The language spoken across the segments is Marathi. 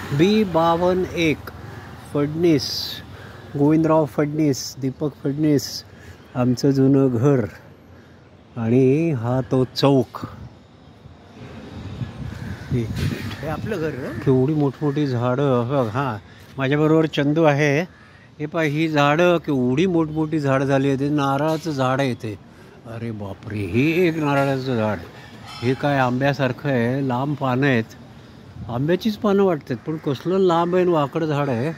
B51 फडणीस, गोविंदराव फडणीस, दीपक फडणीस, आमचं जुनं घर. आणि हा तो चौक. हे आपलं घर. केवढी मोठमोठी झाडं बघ. हां, माझ्याबरोबर चंदू आहे. हे पहा, ही झाडं केवढी मोठमोठी झाडं झाली आहे. ते नारळाचं झाड आहे इथे. अरे बापरे, हे एक नारळाचं झाड. हे काय आंब्यासारखं आहे, लांब पानं आहेत. आंब्याचीच पानं वाटतात, पण कसलं लांब आहे वाकडं झाड आहे.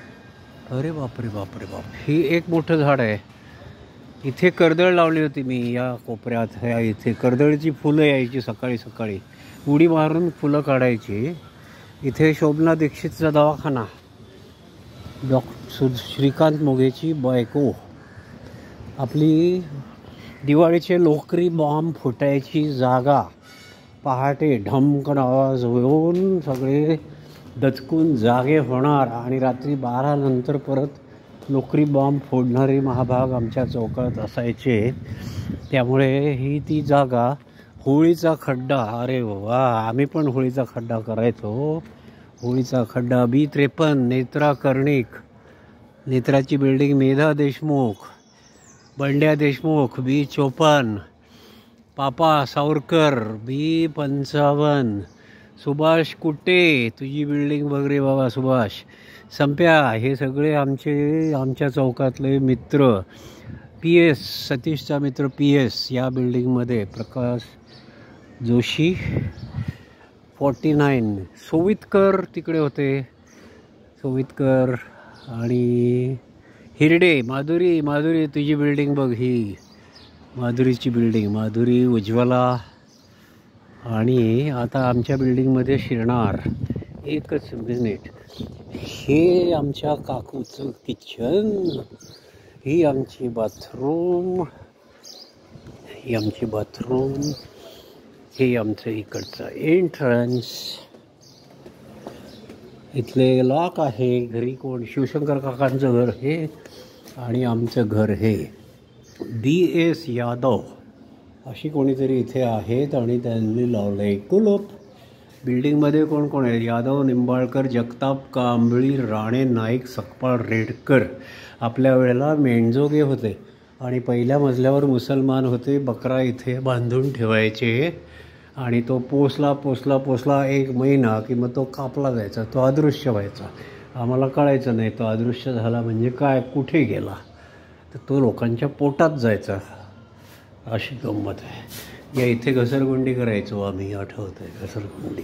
अरे बापरे बापरे बाप. ही एक मोठं झाड आहे. इथे कर्दळ लावली होती मी या कोपऱ्यात. ह्या इथे कर्दळीची फुलं यायची सकाळी सकाळी, उडी मारून फुलं काढायची. इथे शोभना दीक्षितचा दवाखाना, श्रीकांत मोघेची बायको. आपली दिवाळीचे लोकरी बॉम्ब फुटायची जागा. पहाटे ढमकन आवाज होऊन सगळे दचकून जागे होणार आणि रात्री 12 नंतर परत लोकरी बॉम्ब फोडणारे महाभाग आमच्या चौकात असायचे. त्यामुळे ही ती जागा. होळीचा खड्डा, अरे वा, आम्ही पण होळीचा खड्डा करायचो. होळीचा खड्डा. B53 नेत्रा कर्णिक, नेत्राची बिल्डिंग मेधा देशमुख, बंड्या देशमुख. B54 पापा सावरकर. B55 सुभाष कुट्टे, तुझी बिल्डिंग बघ रे बाबा सुभाष. संप्या. हे सगळे आमच्या चौकातले मित्र. PS सतीशचा मित्र PS या बिल्डिंगमध्ये. प्रकाश जोशी 49. सोवितकर तिकडे होते. सोवितकर आणि हिरडे. माधुरी तुझी बिल्डिंग बघ. ही माधुरीची बिल्डिंग. माधुरी, उज्ज्वला. आणि आता आमच्या बिल्डिंगमध्ये शिरणार. एकच मिनिट. हे आमच्या काकूचं किचन. ही आमची बाथरूम. हे आमचं इकडचं एंट्रन्स. इथले लॉक आहे. घरी कोण? शिवशंकर काकांचं घर हे आणि आमचं घर हे. BS यादव अशी कोणीतरी इथे आहेत आणि त्यांनी लावलं आहे कुलूप. बिल्डिंगमध्ये कोण कोण आहे? यादव, निंबाळकर, जगताप, कांबळी, राणे, नाईक, सकपाळ, रेडकर. आपल्या वेळेला मेंढजोगे होते आणि पहिल्या मजल्यावर मुसलमान होते. बकरा इथे बांधून ठेवायचे आणि तो पोसला 1 महिना की मग तो कापला जायचा. तो अदृश्य व्हायचा. आम्हाला कळायचं नाही तो अदृश्य झाला म्हणजे काय, कुठे गेला. तर तो लोकांच्या पोटात जायचा. अशी गंमत आहे. या इथे घसरगुंडी करायचो आम्ही, आठवतं आहे घसरगुंडी.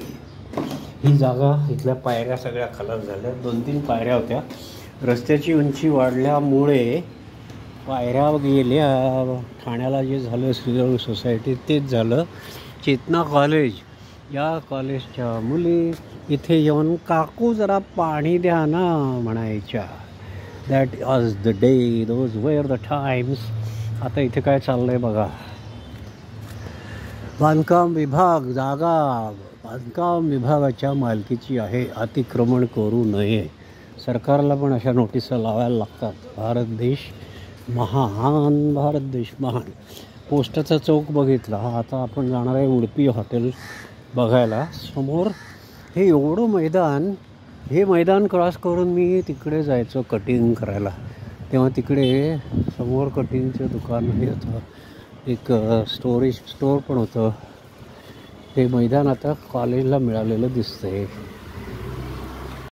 ही जागा. इथल्या पायऱ्या सगळ्या खलास झाल्या. 2-3 पायऱ्या होत्या. रस्त्याची उंची वाढल्यामुळे पायऱ्या गेल्या. ठाण्याला जे झालं श्रीराम सोसायटीत तेच झालं. चेतना कॉलेज, या कॉलेजच्या मुली इथे येऊन काकू जरा पाणी द्या ना म्हणायच्या. That was the day, those were the times. आता इथे काय चाललं आहे बघा. बांधकाम विभाग जागा बांधकाम विभागाच्या मालकीची आहे. अतिक्रमण करू नये. सरकारला पण अशा नोटिसा लावायला लागतात. भारत देश महान. पोस्टाचा चौक बघितला. आता आपण जाणार आहे उडपी हॉटेल बघायला. समोर हे एवढं मैदान. हे मैदान क्रॉस करून मी तिकडे जायचो कटिंग करायला. तेव्हा तिकडे समोर कटिंगचं दुकान हे होतं. एक स्टोरेज स्टोअर पण होतं. हे मैदान आता कॉलेजला मिळालेलं दिसतं आहे.